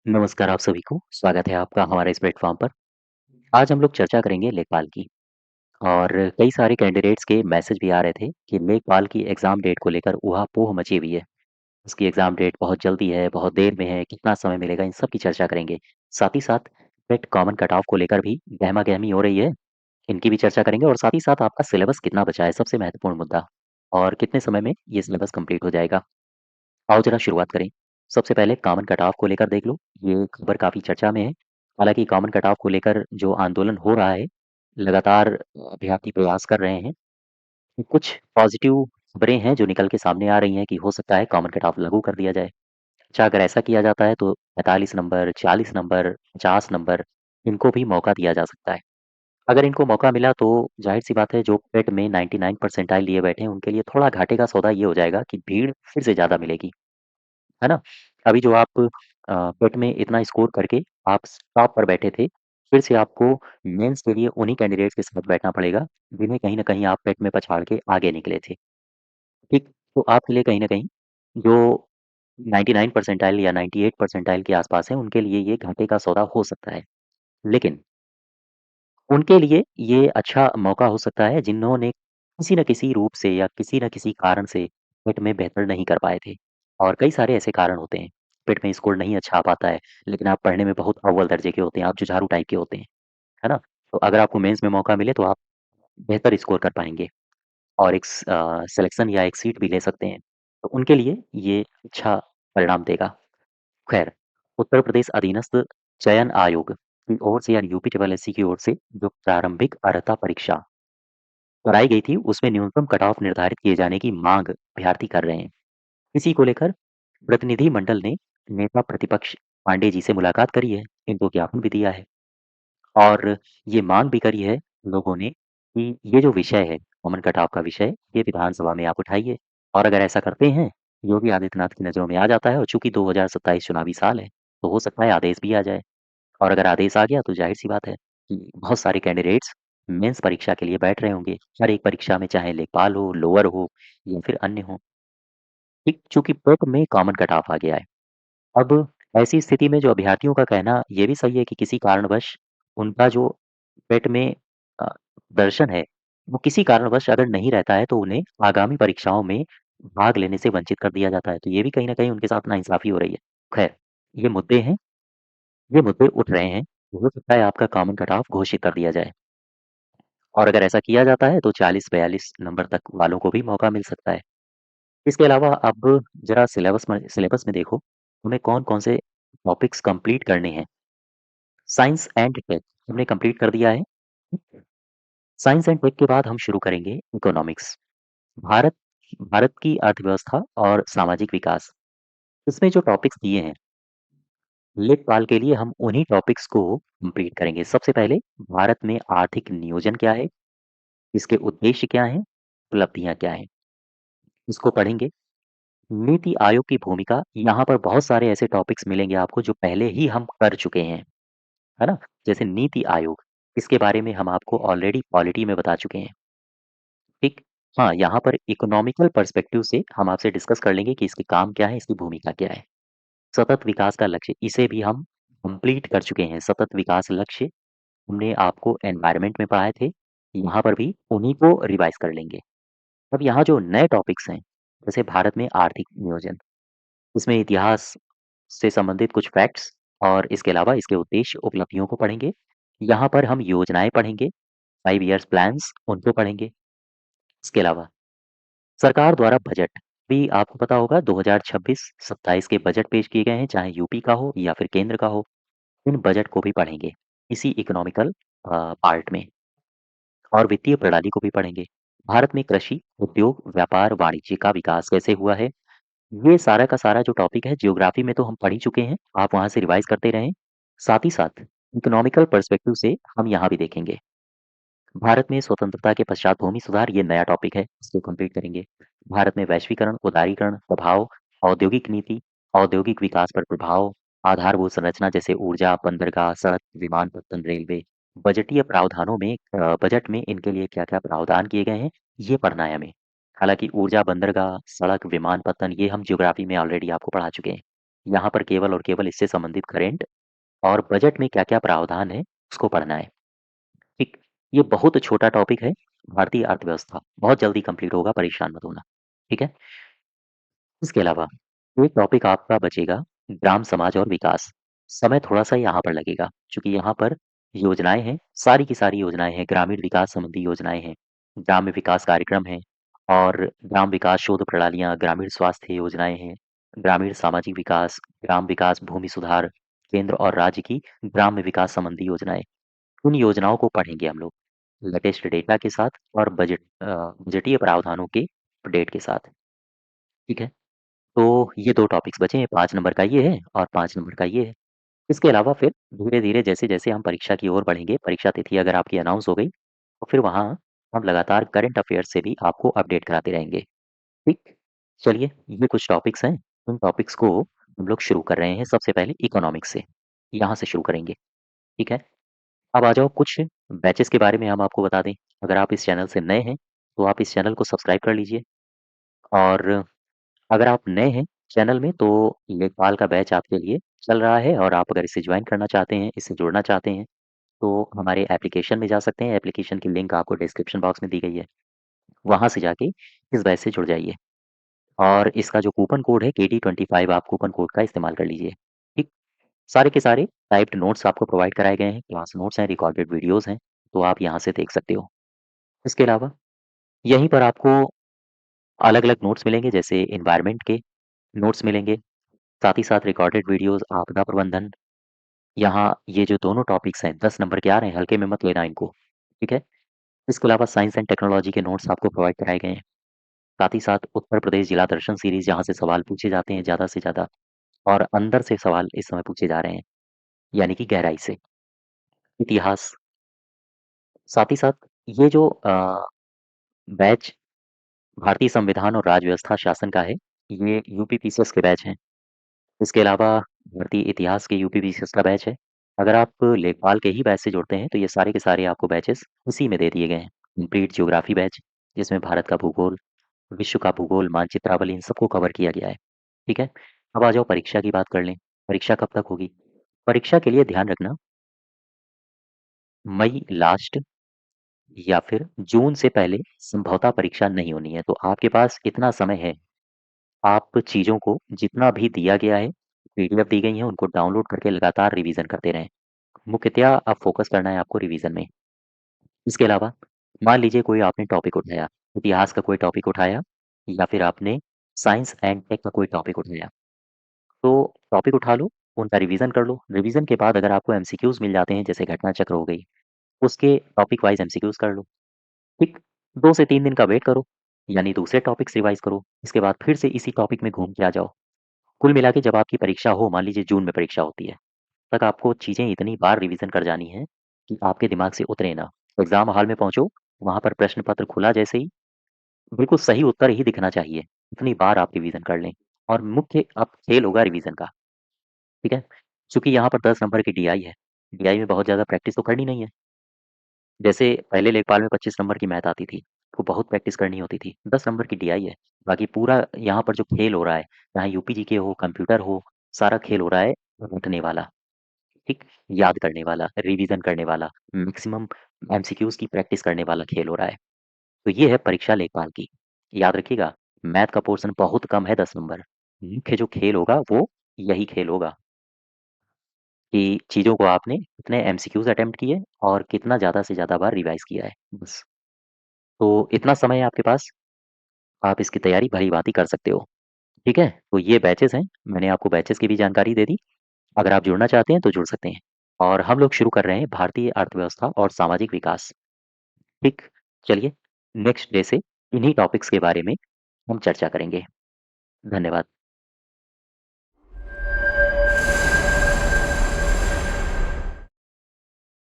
नमस्कार आप सभी को, स्वागत है आपका हमारे इस प्लेटफ़ॉर्म पर। आज हम लोग चर्चा करेंगे लेखपाल की और कई सारे कैंडिडेट्स के मैसेज भी आ रहे थे कि लेखपाल की एग्ज़ाम डेट को लेकर ऊहा-पोह मची हुई है। उसकी एग्ज़ाम डेट बहुत जल्दी है, बहुत देर में है, कितना समय मिलेगा, इन सब की चर्चा करेंगे। साथ ही साथ टेट कॉमन कट ऑफ को लेकर भी गहमा-गहमी हो रही है, इनकी भी चर्चा करेंगे और साथ ही साथ आपका सिलेबस कितना बचा है, सबसे महत्वपूर्ण मुद्दा और कितने समय में ये सिलेबस कंप्लीट हो जाएगा। आओ ज़रा शुरुआत करें। सबसे पहले कॉमन कट ऑफ को लेकर देख लो, ये खबर काफ़ी चर्चा में है। हालाँकि कॉमन कट ऑफ को लेकर जो आंदोलन हो रहा है, लगातार अभ्यर्थी प्रयास कर रहे हैं। कुछ पॉज़िटिव खबरें हैं जो निकल के सामने आ रही हैं कि हो सकता है कॉमन कट ऑफ लागू कर दिया जाए। अच्छा अगर ऐसा किया जाता है तो 45 नंबर, 40 नंबर, 50 नंबर इनको भी मौका दिया जा सकता है। अगर इनको मौका मिला तो ज़ाहिर-सी बात है जो पेट में 99 परसेंटाइल लिए बैठे हैं उनके लिए थोड़ा घाटे का सौदा ये हो जाएगा कि भीड़ फिर से ज़्यादा मिलेगी। है ना? अभी जो आप पेट में इतना स्कोर करके आप टॉप पर बैठे थे, फिर से आपको मेंस के लिए उन्हीं कैंडिडेट्स के साथ बैठना पड़ेगा, जिन्हें कहीं न कहीं आप पेट में पछाड़ के आगे निकले थे। ठीक? तो आपके लिए कहीं न कहीं जो 99 परसेंटाइल या 98 परसेंटाइल के आस-पास हैं, उनके लिए ये घाटे का सौदा हो सकता है। लेकिन उनके लिए ये अच्छा मौका हो सकता है जिन्होंने किसी न किसी रूप से या किसी न किसी कारण से पेट में बेहतर नहीं कर पाए थे। और कई सारे ऐसे कारण होते हैं, पेट में स्कोर नहीं अच्छा आ पाता है, लेकिन आप पढ़ने में बहुत अव्वल दर्जे के होते हैं, आप जुझारू टाइप के होते हैं, है ना? तो अगर आपको मेंस में मौका मिले तो आप बेहतर स्कोर कर पाएँगे और एक सिलेक्शन या एक सीट भी ले सकते हैं। तो उनके लिए ये अच्छा परिणाम देगा। खैर, उत्तर प्रदेश अधीनस्थ चयन आयोग की ओर से यानी यूपी ट्रिपल एससी की ओर से जो प्रारंभिक अर्हता परीक्षा कराई गई थी, उसमें न्यूनतम कट ऑफ निर्धारित किए जाने की मांग अभ्यर्थी कर रहे हैं। इसी को लेकर प्रतिनिधि मंडल ने नेता प्रतिपक्ष पांडे जी से मुलाकात करी है, इनको ज्ञापन भी दिया है और ये मांग भी करी है लोगों ने कि ये जो विषय है, कॉमन कट ऑफ का विषय, ये विधानसभा में आप उठाइए और अगर ऐसा करते हैं, योगी आदित्यनाथ की नज़रों में आ जाता है और चूँकि 2027 चुनावी साल है, तो हो सकता है आदेश भी आ जाए। और अगर आदेश आ गया तो ज़ाहिर-सी बात है कि बहुत सारे कैंडिडेट्स मेंस परीक्षा के लिए बैठ रहे होंगे। हर एक परीक्षा में चाहे लेखपाल हो, लोअर हो या फिर अन्य हो। ठीक चूँकि पेट में कॉमन कट ऑफ आ गया है। अब ऐसी स्थिति में जो अभ्यर्थियों का कहना ये भी सही है कि किसी कारणवश उनका जो पेट में अ, दर्शन है, वो किसी कारणवश अगर नहीं रहता है तो उन्हें आगामी परीक्षाओं में भाग लेने से वंचित कर दिया जाता है। तो ये भी कहीं न कहीं उनके साथ नाइंसाफ़ी हो रही है। ख़ैर, ये मुद्दे हैं, ये मुद्दे उठ रहे हैं। हो सकता है आपका कॉमन कट ऑफ घोषित कर दिया जाए और अगर ऐसा किया जाता है तो 40-42 नंबर तक वालों को भी मौका मिल सकता है। इसके अलावा अब ज़रा सिलेबस में देखो, हमें कौन-कौन से टॉपिक्स कंप्लीट करने हैं। साइंस एंड टेक हमने कंप्लीट कर दिया है। साइंस एंड टेक के बाद हम शुरू करेंगे इकोनॉमिक्स। भारत भारत की अर्थव्यवस्था और सामाजिक विकास। इसमें जो टॉपिक्स दिए हैं, लेखपाल के लिए हम उन्हीं टॉपिक्स को कंप्लीट करेंगे। सबसे पहले भारत में आर्थिक नियोजन क्या है? इसके उद्देश्य क्या हैं? उपलब्धियाँ क्या हैं? इसको पढ़ेंगे। नीति आयोग की भूमिका, यहाँ पर बहुत सारे ऐसे टॉपिक्स मिलेंगे आपको जो पहले ही हम कर चुके हैं, है ना? जैसे नीति आयोग, इसके बारे में हम आपको ऑलरेडी पॉलिटी में बता चुके हैं, ठीक? हाँ, यहाँ पर इकोनॉमिकल पर्सपेक्टिव से हम आपसे डिस्कस कर लेंगे कि इसके काम क्या है, इसकी भूमिका क्या है। सतत विकास का लक्ष्य, इसे भी हम कंप्लीट कर चुके हैं। सतत विकास लक्ष्य हमने आपको एनवायरनमेंट में पढ़ाए थे, यहाँ पर भी उन्हीं को रिवाइज़ कर लेंगे। अब यहाँ जो नए टॉपिक्स हैं, जैसे भारत में आर्थिक नियोजन, इसमें इतिहास से संबंधित कुछ फैक्ट्स और इसके अलावा इसके उद्देश्य, उपलब्धियों को पढ़ेंगे। यहाँ पर हम योजनाएँ पढ़ेंगे, 5 इयर्स प्लान्स उनको पढ़ेंगे। इसके अलावा सरकार द्वारा बजट भी आपको पता होगा 2026-27 के बजट पेश किए गए हैं, चाहे यूपी का हो या फिर केंद्र का हो, इन बजट को भी पढ़ेंगे, इसी इकोनॉमिकल पार्ट में और वित्तीय प्रणाली को भी पढ़ेंगे। भारत में कृषि, उद्योग, व्यापार, वाणिज्य का विकास कैसे हुआ है, ये सारा का सारा जो टॉपिक है ज्योग्राफी में तो हम पढ़ ही चुके हैं, आप वहाँ से रिवाइज़ करते रहें। साथ ही साथ इकोनॉमिकल पर्सपेक्टिव से हम यहाँ भी देखेंगे। भारत में स्वतंत्रता के पश्चात भूमि सुधार ये नया टॉपिक है, इसको कंप्लीट करेंगे। भारत में वैश्वीकरण, उदारीकरण, प्रभाव, औद्योगिक नीति, औद्योगिक विकास पर प्रभाव, आधारभूत संरचना जैसे ऊर्जा, बंदरगाह, सड़क, विमानपत्तन, रेलवे, बजटीय प्रावधानों में बजट में इनके लिए क्या-क्या प्रावधान किए गए हैं, ये पढ़ना है हमें। हालाँकि ऊर्जा, बंदरगाह, सड़क, विमानपत्तन ये हम ज्योग्राफी में ऑलरेडी आपको पढ़ा चुके हैं। यहाँ पर केवल और केवल इससे संबंधित करंट और बजट में क्या-क्या प्रावधान है, उसको पढ़ना है। ठीक, ये बहुत छोटा टॉपिक है, भारतीय अर्थव्यवस्था, बहुत जल्दी कंप्लीट होगा, परेशान मत होना, ठीक है? इसके अलावा एक टॉपिक आपका बचेगा ग्राम समाज और विकास। समय थोड़ा-सा यहाँ पर लगेगा, चूँकि यहाँ पर योजनाएँ हैं, सारी की सारी योजनाएँ हैं, ग्रामीण विकास संबंधी योजनाएँ हैं, ग्राम्य विकास कार्यक्रम हैं और ग्राम विकास शोध प्रणालियाँ, ग्रामीण स्वास्थ्य योजनाएँ हैं, ग्रामीण सामाजिक विकास, ग्राम विकास भूमि सुधार, केंद्र और राज्य की ग्राम्य विकास संबंधी योजनाएँ। उन योजनाओं को पढ़ेंगे हम लोग, लेटेस्ट डेटा के साथ और बजटीय प्रावधानों के अपडेट के साथ, ठीक है? तो ये 2 टॉपिक्स बचे हैं, 5 नंबर का ये है और 5 नंबर का ये है। इसके अलावा फिर धीरे-धीरे जैसे-जैसे हम परीक्षा की ओर बढ़ेंगे, परीक्षा तिथि अगर आपकी अनाउंस हो गई, तो फिर वहाँ हम लगातार करंट अफ़ेयर्स से भी आपको अपडेट कराते रहेंगे, ठीक? चलिए, ये कुछ टॉपिक्स हैं, उन टॉपिक्स को हम लोग शुरू कर रहे हैं सबसे पहले इकोनॉमिक्स से, यहाँ से शुरू करेंगे, ठीक है? अब आ जाओ कुछ बैचेज़ के बारे में हम आपको बता दें, अगर आप इस चैनल से नए हैं, तो आप इस चैनल को सब्सक्राइब कर लीजिए और अगर आप नए हैं चैनल में तो लेखपाल का बैच आपके लिए चल रहा है और आप अगर इसे ज्वाइन करना चाहते हैं, इससे जुड़ना चाहते हैं, तो हमारे एप्लीकेशन में जा सकते हैं। एप्लीकेशन की लिंक आपको डिस्क्रिप्शन बॉक्स में दी गई है। वहाँ से जाके इस बैच से जुड़ जाइए और इसका जो कूपन कोड है KT25 आप कूपन कोड का इस्तेमाल कर लीजिए। ठीक? सारे के सारे टाइप्ड नोट्स आपको प्रोवाइड कराए गए हैं, क्लास नोट्स हैं, रिकॉर्डेड वीडियोज़ हैं, तो आप यहाँ से देख सकते हो। इसके अलावा यहीं पर आपको अलग-अलग नोट्स मिलेंगे जैसे एनवायरनमेंट के नोट्स मिलेंगे, साथ ही साथ रिकॉर्डेड वीडियोज़, आपदा प्रबंधन, यहाँ ये जो दोनों टॉपिक्स हैं 10 नंबर के आ रहे हैं, हल्के में मत लेना इनको, ठीक है? इसके अलावा साइंस एंड टेक्नोलॉजी के नोट्स आपको प्रोवाइड कराए गए हैं। साथ ही साथ उत्तर प्रदेश जिला दर्शन सीरीज़ जहाँ से सवाल पूछे जाते हैं ज़्यादा से ज़्यादा और अंदर से सवाल इस समय पूछे जा रहे हैं, यानी कि गहराई से। इतिहास, साथ ही साथ ये जो बैच भारतीय संविधान और राज्य व्यवस्था शासन का है, ये यूपीपीसीएस के बैच हैं। इसके अलावा भारतीय इतिहास के यूपीपीसीएस का बैच है। अगर आप लेखपाल के ही बैच से जुड़ते हैं, तो ये सारे के सारे आपको बैचेज़ उसी में दे दिए गए हैं। कंप्लीट ज्योग्राफी बैच, जिसमें भारत का भूगोल, विश्व का भूगोल, मानचित्रावली इन सबको कवर किया गया है। ठीक है? अब आ जाओ परीक्षा की बात कर लें। परीक्षा कब तक होगी? परीक्षा के लिए ध्यान रखना, मई लास्ट या फिर जून से पहले संभवतः परीक्षा नहीं होनी है। तो आपके पास इतना समय है, आप चीज़ों को जितना भी दिया गया है, पीडीएफ दी गई हैं, उनको डाउनलोड करके लगातार रिवीज़न करते रहें। मुख्यतया अब फ़ोकस करना है आपको रिवीज़न में। इसके अलावा मान लीजिए कोई आपने टॉपिक उठाया, इतिहास का कोई टॉपिक उठाया या फिर आपने साइंस एंड टेक का कोई टॉपिक उठाया। तो टॉपिक उठा लो, उनका रिवीज़न कर लो। रिवीज़न के बाद अगर आपको एमसीक्यूज़ मिल जाते हैं, जैसे घटना चक्र हो गई, उसके टॉपिक वाइज़ एमसीक्यूज़ कर लो। ठीक? 2 से 3 दिन का वेट करो, यानी दूसरे टॉपिक्स रिवाइज़ करो। इसके बाद फिर से इसी टॉपिक में घूम के आ जाओ। कुल मिला के जब आपकी परीक्षा हो, मान लीजिए जून में परीक्षा होती है, तक आपको चीज़ें इतनी बार रिवीज़न कर जानी है कि आपके दिमाग से उतरे ना। एग्ज़ाम हॉल में पहुँचो, वहाँ पर प्रश्न पत्र खुला जैसे ही, बिल्कुल सही उत्तर ही दिखना चाहिए। इतनी बार आप रिवीज़न कर लें और मुख्य अब खेल होगा रिवीज़न का, ठीक है? चूँकि यहाँ पर 10 नंबर की डीआई है, डीआई में बहुत ज़्यादा प्रैक्टिस तो करनी नहीं है। जैसे पहले लेखपाल में 25 नंबर की मैथ आती थी, तो बहुत प्रैक्टिस करनी होती थी। 10 नंबर की डीआई है। बाकी पूरा यहाँ पर जो खेल हो रहा है, चाहे यूपीजीके हो, कंप्यूटर हो, सारा खेल हो रहा है रटने वाला, ठीक? याद करने वाला, रिवीज़न करने वाला, मैक्सिमम एमसीक्यूज़ की प्रैक्टिस करने वाला खेल हो रहा है। तो ये है परीक्षा लेखपाल की। याद रखिएगा, मैथ का पोर्शन बहुत कम है 10 नंबर। मुख्य जो खेल होगा वो यही खेल होगा कि चीज़ों को आपने कितने एमसीक्यूज़ अटेम्प्ट किए और कितना ज़्यादा से ज़्यादा बार रिवाइज़ किया है, बस। तो इतना समय है आपके पास, आप इसकी तैयारी भली-भाँति कर सकते हो, ठीक है? तो ये बैचेज़ हैं, मैंने आपको बैचेज़ की भी जानकारी दे दी। अगर आप जुड़ना चाहते हैं तो जुड़ सकते हैं और हम लोग शुरू कर रहे हैं भारतीय अर्थव्यवस्था और सामाजिक विकास, ठीक? चलिए, नेक्स्ट डे से इन्हीं टॉपिक्स के बारे में हम चर्चा करेंगे। धन्यवाद।